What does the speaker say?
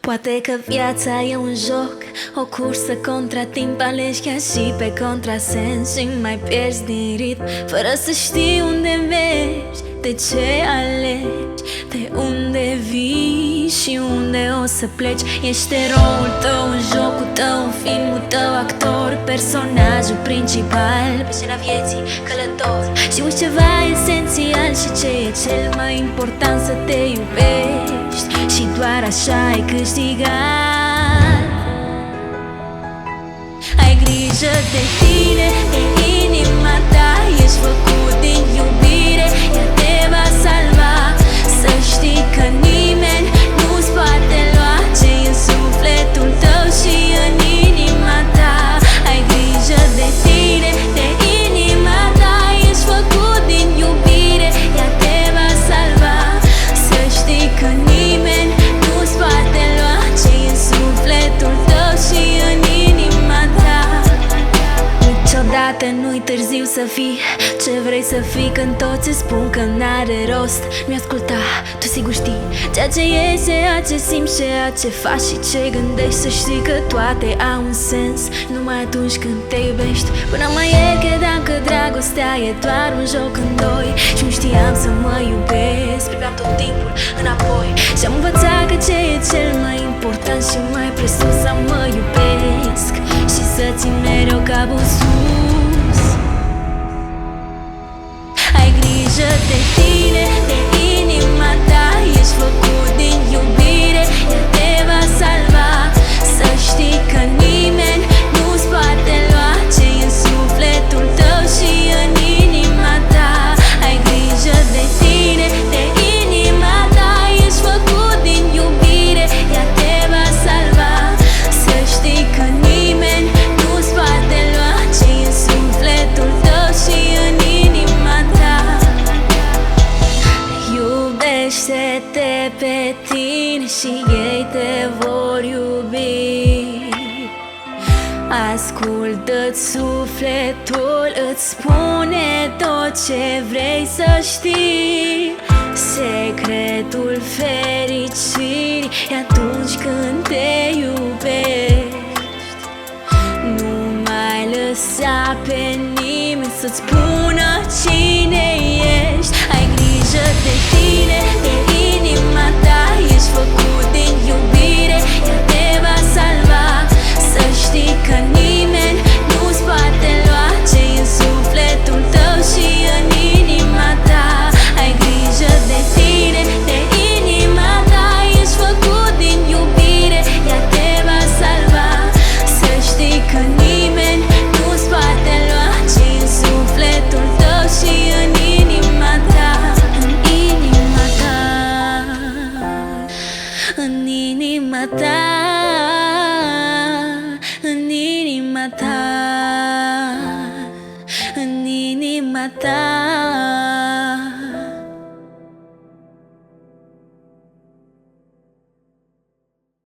Poate că viața e un joc, o cursă contra timp. Alegi chiar și pe contrasens și mai pierzi din ritm, fără să știi unde mergi, de ce alegi, de unde vii și unde o să pleci. Ești eroul tău în jocul tău, în filmul tău, actor, personajul principal pe scena vieții, călător. Și uiți ceva esențial și ce e cel mai important, să te iubești și doar așa ai câștigat. Ai grijă de tine, de inima ta, ești făcut din iubire, ea te va salva. Să știi că nimeni nu-ți poate lua ce-i în sufletul tău și în inima ta. Ai grijă de tine, de inima ta, ești făcut din iubire, ea te va salva. Să știi că nimeni nu-ți poate lua ce-i în sufletul tău și în inima ta. Niciodată nu-i târziu să fii ce vrei să fii, când toți îți spun că n-are rost. Nu-i asculta, tu sigur știi ceea ce e, ceea ce simți, ceea ce faci și ce gândești. Să știi că toate au un sens numai atunci când te iubești. Până mai e credeam că dragostea e doar un joc în doi și nu știam să mă iubesc, priveam tot timpul înapoi. Și-am învățat că ce e cel mai important și mai presus, să mă iubesc și să țin mereu capul sus. Ai grijă de tine, de inima ta, ești făcut din iubire, ea te va salva. Să știi că nimeni nu-ți poate lua ce-i în sufletul tău și în inima ta. Ai grijă de tine, de inima ta, ești făcut din iubire, ea te va salva. Să știi că nimeni nu-ți poate lua ce-i în sufletul tău și în inima ta. Iubește-te pe tine și ei te vor iubi. Ascultă-ți sufletul, îți spune tot ce vrei să știi. Secretul fericirii e atunci când te iubești. Nu mai lăsa pe nimeni să-ți spună cine ești. Ai grijă de tine, de inima ta, ești făcut din iubire, ea te va salva. Să știi că nimeni nu-ți poate lua ce-i în sufletul tău și în inima ta. Ai grijă de tine, de inima ta, ești făcut din iubire, ea te va salva. Să știi că nimeni nu-ți poate lua ce-i în sufletul tău și în inima ta. În inima ta, în inima ta, în inima ta, în inima ta.